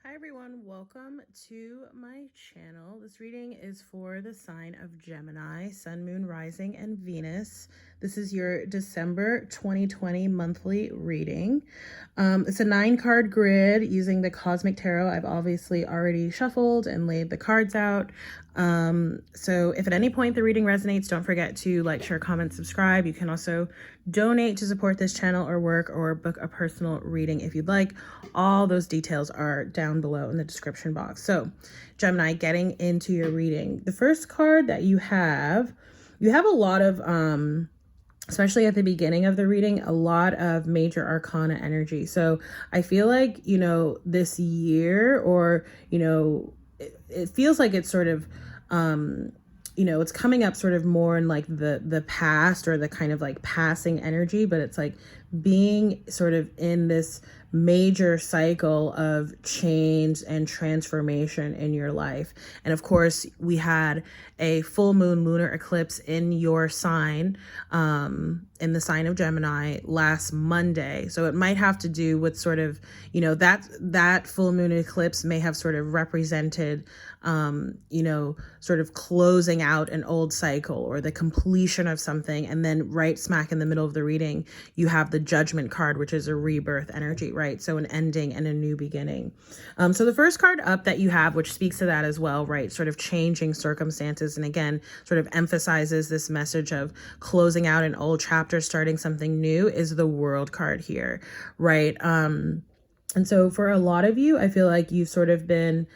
Hi everyone, welcome to my channel. This reading is for the sign of Gemini, Sun, Moon, Rising, and Venus. This is your December 2020 monthly reading. It's a 9-card grid using the Cosmic Tarot. I've obviously already shuffled and laid the cards out. So if at any point the reading resonates, don't forget to like, share, comment, subscribe. You can also donate to support this channel or work, or book a personal reading if you'd like. All those details are down below in the description box. So Gemini, getting into your reading, the first card that you have a lot of especially at the beginning of the reading, a lot of major arcana energy. So I feel like, this year, or, it feels like it's sort of, it's coming up sort of more in like the past, or the kind of like passing energy, but it's like being sort of in this major cycle of change and transformation in your life. And of course, we had a full moon lunar eclipse in your sign, in the sign of Gemini last Monday. So it might have to do with sort of, that full moon eclipse may have sort of represented, sort of closing out an old cycle or the completion of something. And then right smack in the middle of the reading, you have the Judgment card, which is a rebirth energy, right? So an ending and a new beginning. So the first card up that you have, which speaks to that as well, right? Sort of changing circumstances. And again, sort of emphasizes this message of closing out an old chapter, starting something new, is the World card here, right? And so for a lot of you, I feel like you've sort of been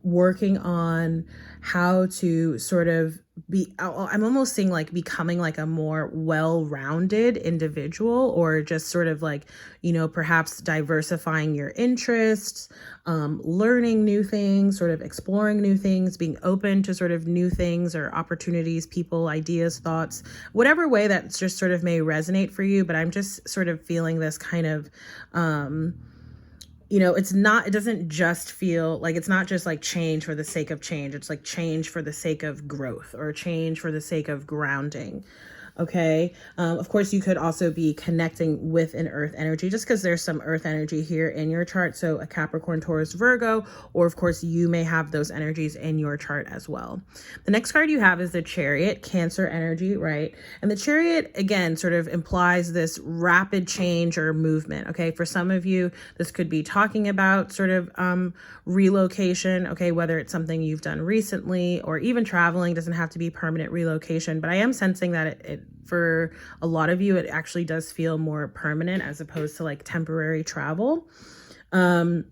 working on how to sort of be, I'm almost seeing like becoming like a more well-rounded individual, or just sort of like, perhaps diversifying your interests, learning new things, sort of exploring new things, being open to sort of new things or opportunities, people, ideas, thoughts, whatever way that just sort of may resonate for you. But I'm just sort of feeling this kind of, it doesn't just feel like, it's not just like change for the sake of change. It's like change for the sake of growth, or change for the sake of grounding. Okay. Of course, you could also be connecting with an earth energy, just because there's some earth energy here in your chart. So a Capricorn, Taurus, Virgo, or of course you may have those energies in your chart as well. The next card you have is the Chariot, Cancer energy, right? And the Chariot, again, sort of implies this rapid change or movement. Okay. For some of you, this could be talking about sort of relocation. Okay. Whether it's something you've done recently, or even traveling, doesn't have to be permanent relocation, but I am sensing that it for a lot of you, it actually does feel more permanent as opposed to like temporary travel. And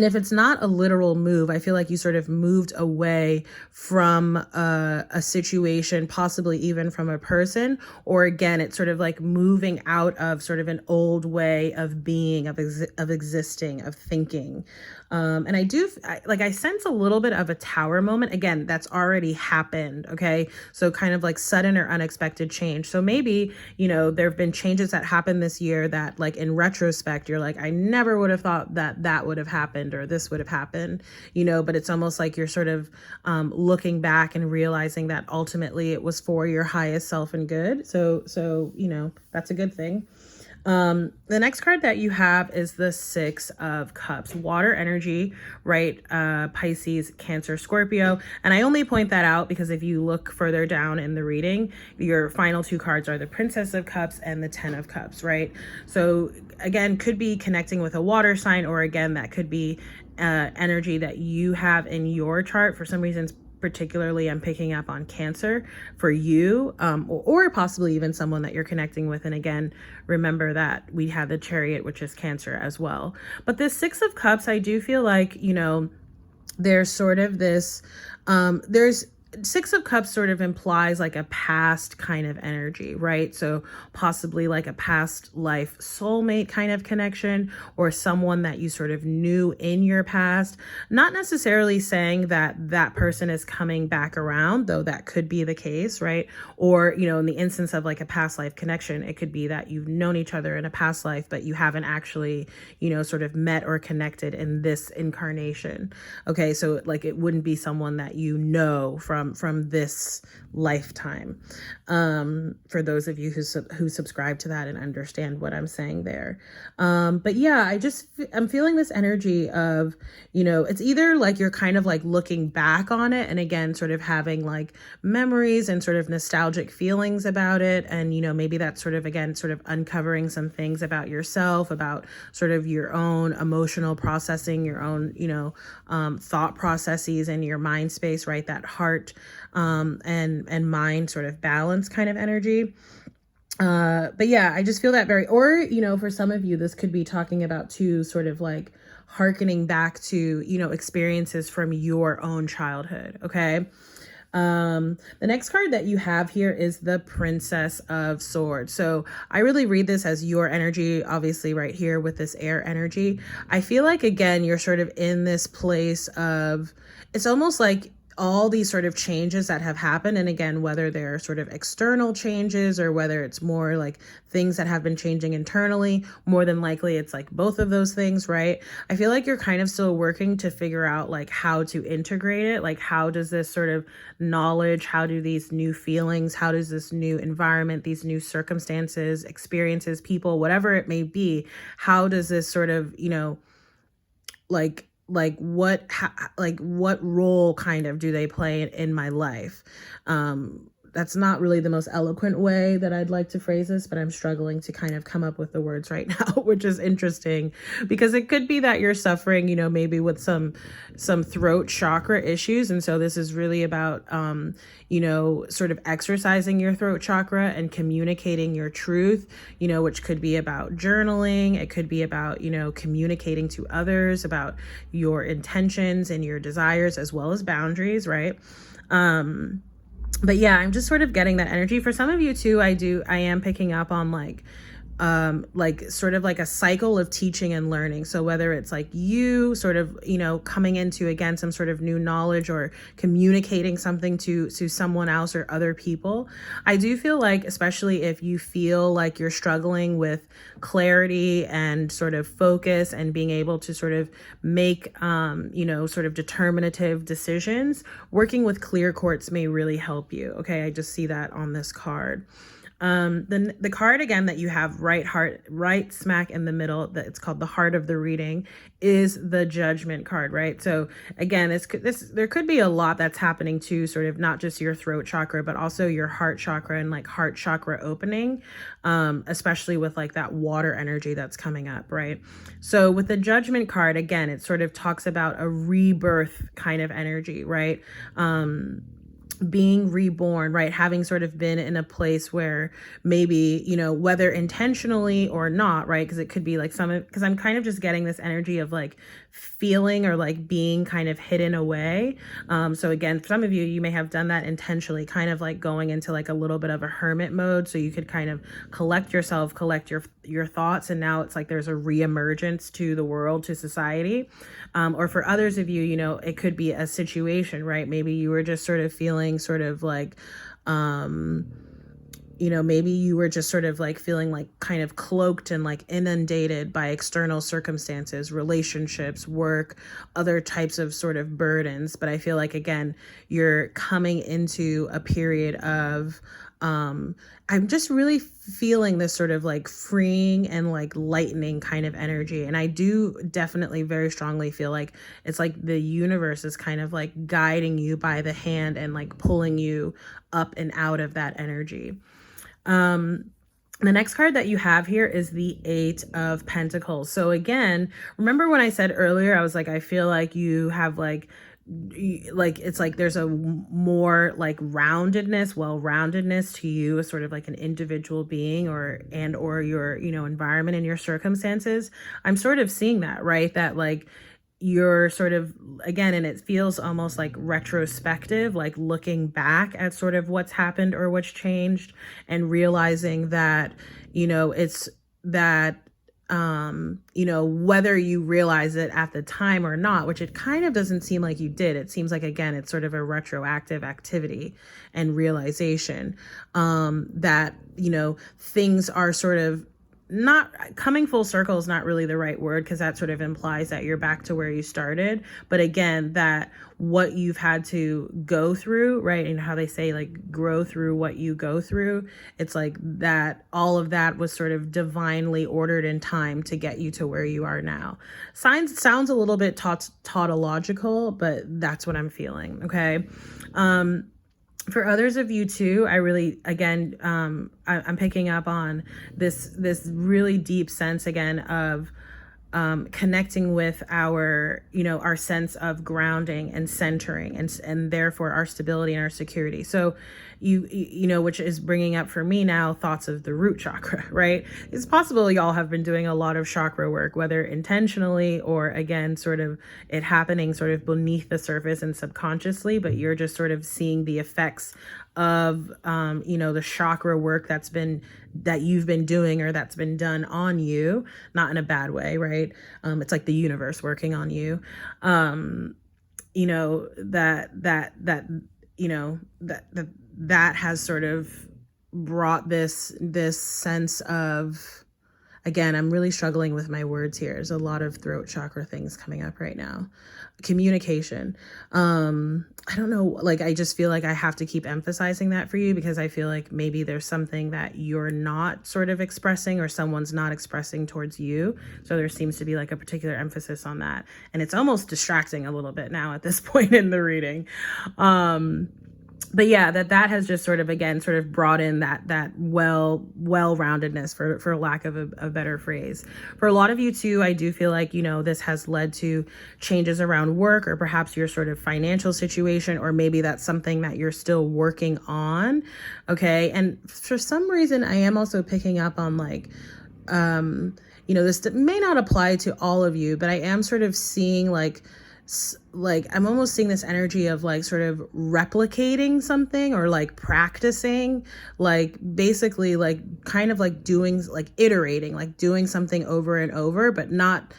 if it's not a literal move, I feel like you sort of moved away from a situation, possibly even from a person, or again, it's sort of like moving out of sort of an old way of being, of existing, of thinking. And I sense a little bit of a tower moment. Again, that's already happened. Okay. So kind of like sudden or unexpected change. So maybe, there have been changes that happened this year that, like, in retrospect, you're like, I never would have thought that would have happened, or this would have happened, but it's almost like you're sort of looking back and realizing that ultimately it was for your highest self and good. So, that's a good thing. The next card that you have is the Six of Cups, water energy, right? Pisces, Cancer, Scorpio. And I only point that out because if you look further down in the reading, your final two cards are the Princess of Cups and the Ten of Cups, right? So again, could be connecting with a water sign, or again, that could be energy that you have in your chart. For some reason, particularly I'm picking up on Cancer for you, or possibly even someone that you're connecting with. And again, remember that we have the Chariot, which is Cancer as well. But this Six of Cups, I do feel like, there's sort of this, Six of Cups sort of implies like a past kind of energy, right? So possibly like a past life soulmate kind of connection, or someone that you sort of knew in your past. Not necessarily saying that that person is coming back around, though that could be the case, right? Or, in the instance of like a past life connection, it could be that you've known each other in a past life, but you haven't actually, sort of met or connected in this incarnation. Okay. So like, it wouldn't be someone that from from this lifetime. For those of you who subscribe to that and understand what I'm saying there. But yeah, I'm feeling this energy of, it's either like you're kind of like looking back on it, and again, sort of having like memories and sort of nostalgic feelings about it. And, maybe that's sort of, again, sort of uncovering some things about yourself, about sort of your own emotional processing, your own, thought processes and your mind space, right? That heart, and mind sort of balance kind of energy. But yeah, I just feel that or, for some of you, this could be talking about too, sort of like hearkening back to, experiences from your own childhood. Okay. The next card that you have here is the Princess of Swords. So I really read this as your energy, obviously right here with this air energy. I feel like, again, you're sort of in this place of, it's almost like all these sort of changes that have happened. And again, whether they're sort of external changes or whether it's more like things that have been changing internally, more than likely it's like both of those things, right? I feel like you're kind of still working to figure out like how to integrate it. Like, how does this sort of knowledge, how do these new feelings, how does this new environment, these new circumstances, experiences, people, whatever it may be, how does this sort of, what role kind of do they play in my life? That's not really the most eloquent way that I'd like to phrase this, but I'm struggling to kind of come up with the words right now, which is interesting because it could be that you're suffering, maybe with some throat chakra issues. And so this is really about, sort of exercising your throat chakra and communicating your truth, which could be about journaling. It could be about, communicating to others about your intentions and your desires as well as boundaries, right? But yeah, I'm just sort of getting that energy. For some of you too, I am picking up on like sort of like a cycle of teaching and learning. So whether it's like you sort of, coming into, again, some sort of new knowledge or communicating something to someone else or other people, I do feel like, especially if you feel like you're struggling with clarity and sort of focus and being able to sort of make, sort of determinative decisions, working with clear quartz may really help you. Okay. I just see that on this card. Then the card again that you have right smack in the middle, that it's called the heart of the reading, is the Judgment card, right? So again, there could be a lot that's happening to sort of not just your throat chakra, but also your heart chakra and like heart chakra opening, especially with like that water energy that's coming up, right? So with the Judgment card, again, it sort of talks about a rebirth kind of energy, right? Being reborn, right? Having sort of been in a place where maybe, whether intentionally or not, right? Because it could be like because I'm kind of just getting this energy of like feeling or like being kind of hidden away. So again, for some of you, you may have done that intentionally, kind of like going into like a little bit of a hermit mode. So you could kind of collect yourself, collect your thoughts. And now it's like there's a reemergence to the world, to society. Or for others of you, it could be a situation, right? Maybe you were just sort of feeling sort of like, maybe you were just sort of like feeling like kind of cloaked and like inundated by external circumstances, relationships, work, other types of sort of burdens. But I feel like, again, you're coming into a period of, I'm just really feeling this sort of like freeing and like lightening kind of energy. And I do definitely very strongly feel like it's like the universe is kind of like guiding you by the hand and like pulling you up and out of that energy. The next card that you have here is the Eight of Pentacles. So again, remember when I said earlier, I was like, I feel like you have like it's like there's a more like well-roundedness to you as sort of like an individual being or your environment and your circumstances. I'm sort of seeing that, right? That like you're sort of, again, and it feels almost like retrospective, like looking back at sort of what's happened or what's changed and realizing that it's that whether you realize it at the time or not, which it kind of doesn't seem like you did. It seems like, again, it's sort of a retroactive activity and realization, that, things are sort of not coming full circle is not really the right word, because that sort of implies that you're back to where you started. But again, that what you've had to go through, right? And how they say like grow through what you go through. It's like that all of that was sort of divinely ordered in time to get you to where you are now. Signs sounds a little bit tautological, but that's what I'm feeling. Okay. For others of you too, I really, again, I'm picking up on this really deep sense again of connecting with our, our sense of grounding and centering, and therefore our stability and our security. So which is bringing up for me now thoughts of the root chakra, right? It's possible y'all have been doing a lot of chakra work, whether intentionally or again, sort of it happening sort of beneath the surface and subconsciously, but you're just sort of seeing the effects of, the chakra work that you've been doing or that's been done on you, not in a bad way, right? It's like the universe working on you. That has sort of brought this sense of, again, I'm really struggling with my words here. There's a lot of throat chakra things coming up right now. Communication. I don't know, like, I just feel like I have to keep emphasizing that for you, because I feel like maybe there's something that you're not sort of expressing or someone's not expressing towards you. So there seems to be like a particular emphasis on that. And it's almost distracting a little bit now at this point in the reading. But yeah, that has just sort of, again, sort of brought in that well-roundedness, for lack of a better phrase. For a lot of you too, I do feel like, this has led to changes around work, or perhaps your sort of financial situation, or maybe that's something that you're still working on. Okay. And for some reason, I am also picking up on like, this may not apply to all of you, but I am sort of seeing like I'm almost seeing this energy of like sort of replicating something, or like practicing, like basically like kind of like doing, like iterating, like doing something over and over, but not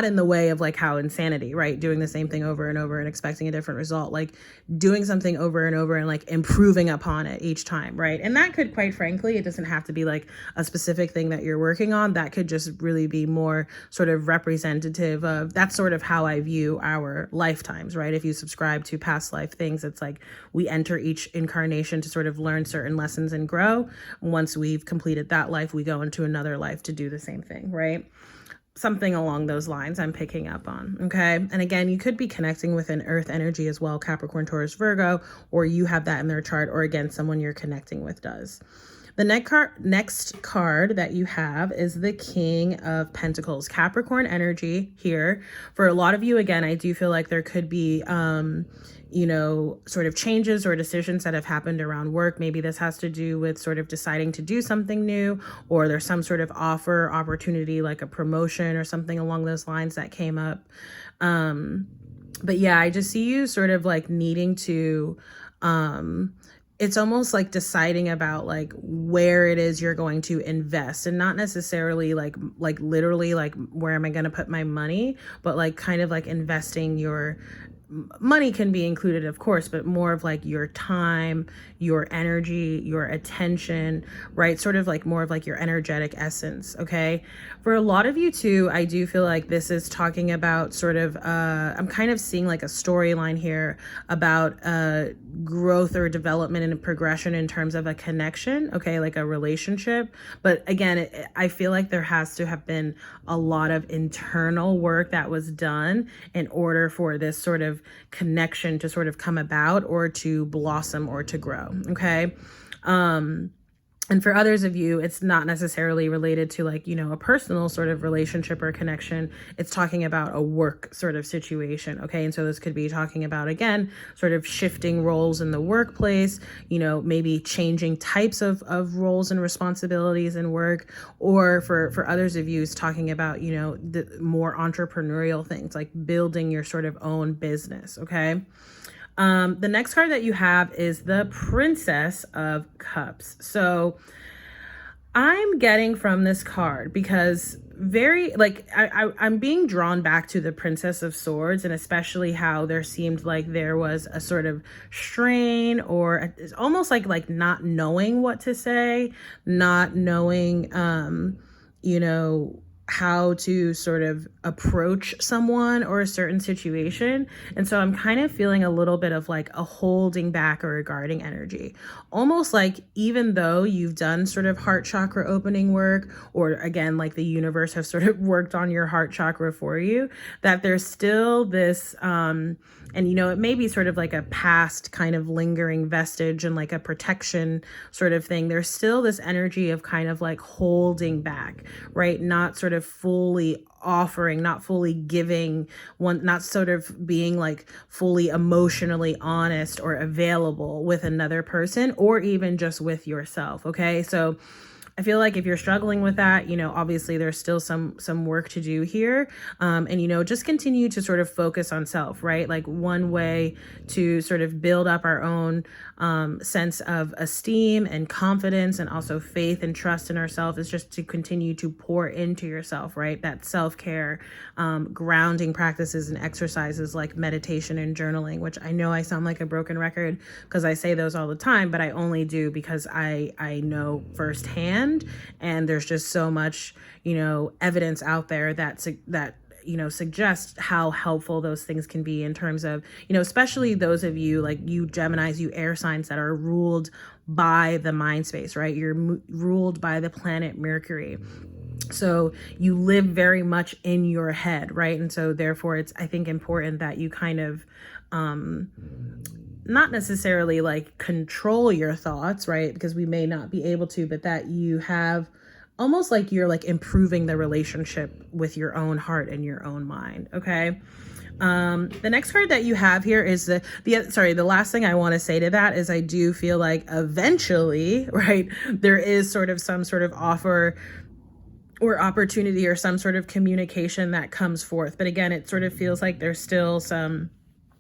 in the way of like how insanity, right? Doing the same thing over and over and expecting a different result, like doing something over and over and like improving upon it each time, right? And that could, quite frankly, it doesn't have to be like a specific thing that you're working on. That could just really be more sort of representative of, that's sort of how I view our lifetimes, right? If you subscribe to past life things, it's like we enter each incarnation to sort of learn certain lessons and grow. Once we've completed that life, we go into another life to do the same thing, right? Something along those lines I'm picking up on. Okay. And again, you could be connecting with an earth energy as well, Capricorn, Taurus, Virgo, or you have that in their chart, or again, someone you're connecting with does. The next card that you have is the King of Pentacles, Capricorn energy here. For a lot of you, again, I do feel like there could be, sort of changes or decisions that have happened around work. Maybe this has to do with sort of deciding to do something new, or there's some sort of opportunity, like a promotion or something along those lines that came up. But yeah, I just see you sort of like needing to, it's almost like deciding about like where it is you're going to invest, and not necessarily like literally like where am I going to put my money, but like kind of like investing your money can be included, of course, but more of like your time, your energy, your attention, right? Sort of like more of like your energetic essence. Okay. For a lot of you too, I do feel like this is talking about sort of, I'm kind of seeing like a storyline here about growth or development and progression in terms of a connection. Okay. Like a relationship. But again, I feel like there has to have been a lot of internal work that was done in order for this sort of connection to sort of come about, or to blossom, or to grow. Okay. And for others of you, it's not necessarily related to like, a personal sort of relationship or connection. It's talking about a work sort of situation. Okay. And so this could be talking about, again, sort of shifting roles in the workplace, maybe changing types of roles and responsibilities in work. Or for others of you, it's talking about, the more entrepreneurial things, like building your sort of own business. Okay. The next card that you have is the Princess of Cups. So I'm getting from this card, because I'm being drawn back to the Princess of Swords, and especially how there seemed like there was a sort of strain, or it's almost like not knowing what to say, not knowing, how to sort of approach someone or a certain situation. And so I'm kind of feeling a little bit of like a holding back or a guarding energy. Almost like even though you've done sort of heart chakra opening work, or again, like the universe has sort of worked on your heart chakra for you, that there's still this, and it may be sort of like a past kind of lingering vestige and like a protection sort of thing. There's still this energy of kind of like holding back, right? Not sort of fully offering, not fully giving, not sort of being like fully emotionally honest or available with another person, or even just with yourself. Okay. So I feel like if you're struggling with that, obviously there's still some work to do here. And just continue to sort of focus on self, right? Like one way to sort of build up our own sense of esteem and confidence, and also faith and trust in ourselves, is just to continue to pour into yourself, right? That self-care, grounding practices and exercises like meditation and journaling, which I know I sound like a broken record because I say those all the time, but I only do because I know firsthand. And there's just so much, evidence out there that suggest how helpful those things can be in terms of, especially those of you like you Geminis, you air signs that are ruled by the mind space, right? You're ruled by the planet Mercury. So you live very much in your head, right? And so therefore it's, I think, important that you kind of, not necessarily like control your thoughts, right? Because we may not be able to, but that you have almost like you're like improving the relationship with your own heart and your own mind. Okay. The next card that you have here is the last thing I want to say to that is I do feel like eventually, right, there is sort of some sort of offer or opportunity or some sort of communication that comes forth. But again, it sort of feels like there's still some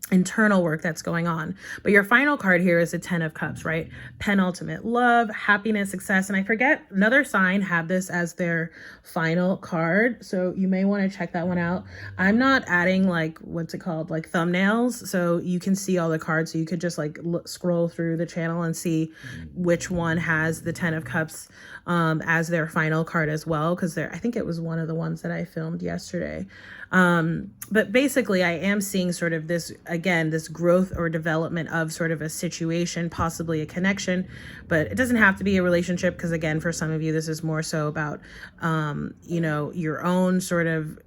internal work that's going on. But your final card here is the 10 of Cups, right? Penultimate love, happiness, success. And I forget, another sign had this as their final card, so you may want to check that one out. I'm not adding like, what's it called, like thumbnails, so you can see all the cards. So you could just like scroll through the channel and see which one has the 10 of Cups as their final card as well, because I think it was one of the ones that I filmed yesterday. But basically I am seeing sort of this, again, this growth or development of sort of a situation, possibly a connection, but it doesn't have to be a relationship. Because again, for some of you, this is more so about, your own sort of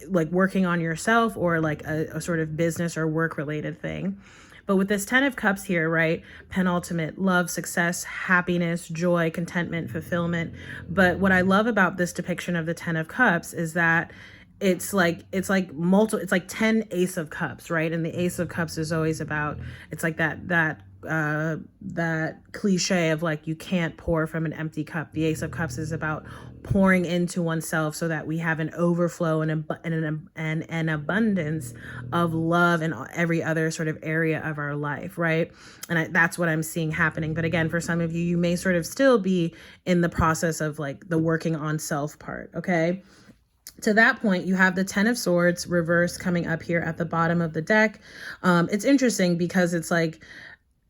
like working on yourself, or like a sort of business or work related thing. But with this 10 of Cups here, right? Penultimate love, success, happiness, joy, contentment, fulfillment. But what I love about this depiction of the 10 of Cups is that it's like 10 Ace of Cups, right? And the Ace of Cups is always about, it's like that cliche of like, you can't pour from an empty cup. The Ace of Cups is about pouring into oneself so that we have an overflow and an abundance of love in every other sort of area of our life, right? And that's what I'm seeing happening. But again, for some of you, you may sort of still be in the process of like the working on self part, okay? To that point, you have the 10 of Swords reverse coming up here at the bottom of the deck. It's interesting because it's like,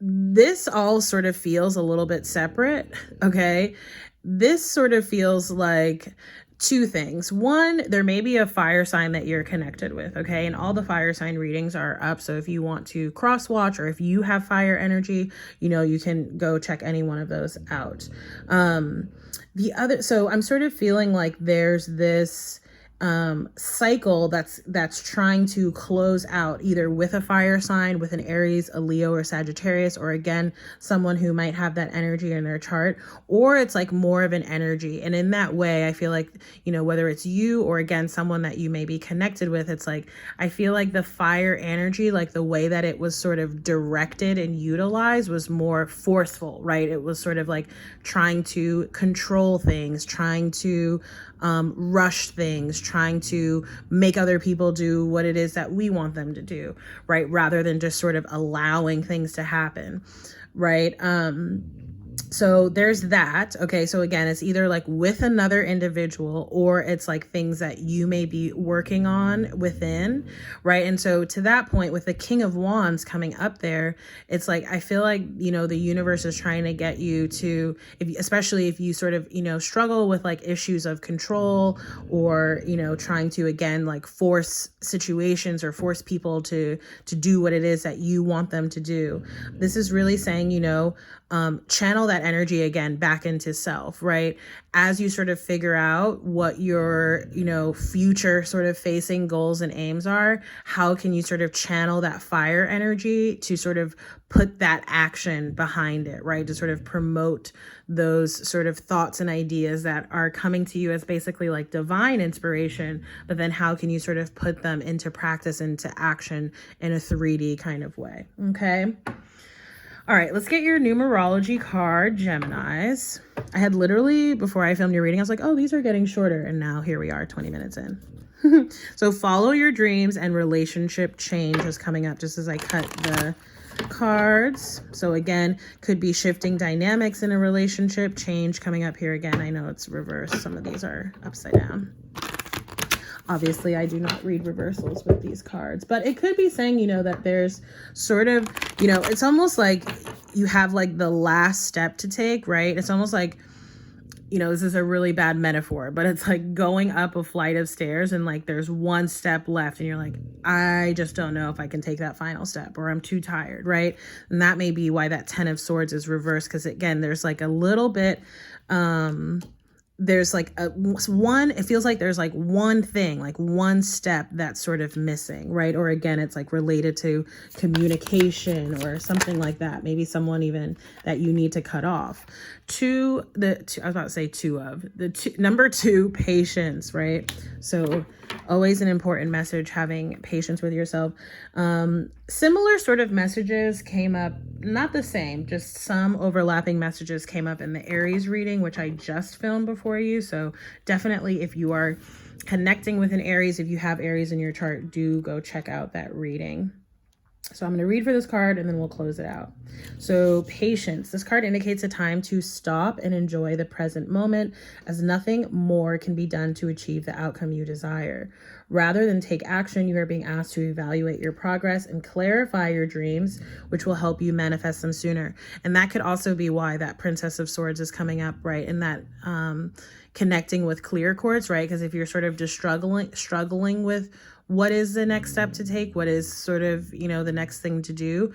this all sort of feels a little bit separate, okay? This sort of feels like two things. One, there may be a fire sign that you're connected with, okay? And all the fire sign readings are up. So if you want to cross watch, or if you have fire energy, you can go check any one of those out. So I'm sort of feeling like there's this cycle that's trying to close out, either with a fire sign, with an Aries, a Leo, or Sagittarius, or again, someone who might have that energy in their chart, or it's like more of an energy. And in that way, I feel like, whether it's you or again, someone that you may be connected with, it's like, I feel like the fire energy, like the way that it was sort of directed and utilized was more forceful, right? It was sort of like trying to control things, trying to rush things, trying to make other people do what it is that we want them to do, right? Rather than just sort of allowing things to happen, right? So there's that. Okay. So again, it's either like with another individual or it's like things that you may be working on within. Right. And so to that point, with the King of Wands coming up there, it's like, I feel like, you know, the universe is trying to get you to, especially if you sort of, you know, struggle with like issues of control or, you know, trying to, again, like force situations or force people to do what it is that you want them to do. This is really saying, you know, channel that energy again back into self, right? As you sort of figure out what your, you know, future sort of facing goals and aims are, how can you sort of channel that fire energy to sort of put that action behind it, right? To sort of promote those sort of thoughts and ideas that are coming to you as basically like divine inspiration, but then how can you sort of put them into practice, into action in a 3D kind of way, okay? All right, let's get your numerology card, Geminis. I had literally, before I filmed your reading, I was like, oh, these are getting shorter. And now here we are, 20 minutes in. So follow your dreams and relationship change is coming up just as I cut the cards. So again, could be shifting dynamics in a relationship, change coming up here again. I know it's reversed. Some of these are upside down. Obviously, I do not read reversals with these cards, but it could be saying, you know, that there's sort of, you know, it's almost like you have like the last step to take, right? It's almost like, you know, this is a really bad metaphor, but it's like going up a flight of stairs and like there's one step left and you're like, I just don't know if I can take that final step or I'm too tired, right? And that may be why that 10 of Swords is reversed, because again, there's like a little bit, there's like it feels like there's like one thing, like one step that's sort of missing, right? Or again, it's like related to communication or something like that. Maybe someone even that you need to cut off. I was about to say number 2, patience, right? So always an important message, having patience with yourself. Similar sort of messages came up, not the same, just some overlapping messages came up in the Aries reading, which I just filmed before you. So definitely if you are connecting with an Aries, if you have Aries in your chart, do go check out that reading. So I'm going to read for this card and then we'll close it out. So patience. This card indicates a time to stop and enjoy the present moment, as nothing more can be done to achieve the outcome you desire. Rather than take action, you are being asked to evaluate your progress and clarify your dreams, which will help you manifest them sooner. And that could also be why that Princess of Swords is coming up, right? In that connecting with clear quartz, right? Because if you're sort of just struggling with what is the next step to take, what is sort of, you know, the next thing to do,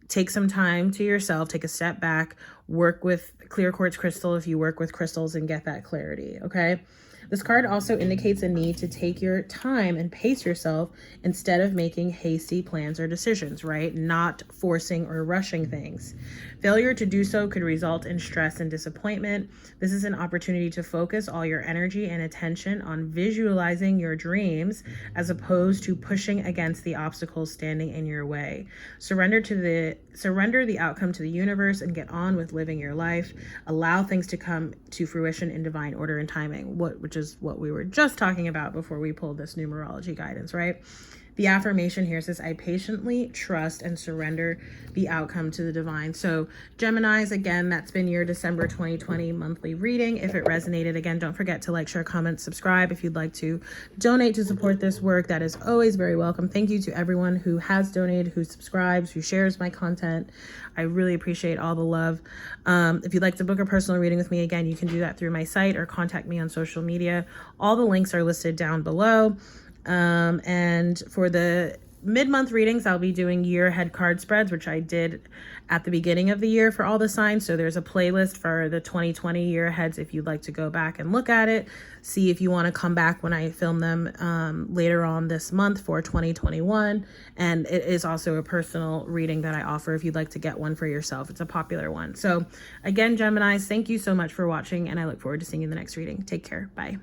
take some time to yourself, take a step back, work with clear quartz crystal if you work with crystals, and get that clarity, okay? This card also indicates a need to take your time and pace yourself instead of making hasty plans or decisions, right? Not forcing or rushing things. Failure to do so could result in stress and disappointment. This is an opportunity to focus all your energy and attention on visualizing your dreams as opposed to pushing against the obstacles standing in your way. Surrender the outcome to the universe and get on with living your life. Allow things to come to fruition in divine order and timing, which is what we were just talking about before we pulled this numerology guidance, right? The affirmation here says, I patiently trust and surrender the outcome to the divine. So Geminis, again, that's been your December 2020 monthly reading. If it resonated, again, don't forget to like, share, comment, subscribe. If you'd like to donate to support this work, that is always very welcome. Thank you to everyone who has donated, who subscribes, who shares my content. I really appreciate all the love. If you'd like to book a personal reading with me, again, you can do that through my site or contact me on social media. All the links are listed down below. And for the mid-month readings, I'll be doing year ahead card spreads, which I did at the beginning of the year for all the signs. So there's a playlist for the 2020 year aheads if you'd like to go back and look at it. See if you want to come back when I film them later on this month for 2021. And it is also a personal reading that I offer if you'd like to get one for yourself. It's a popular one. So again, Geminis, thank you so much for watching, and I look forward to seeing you in the next reading. Take care. Bye.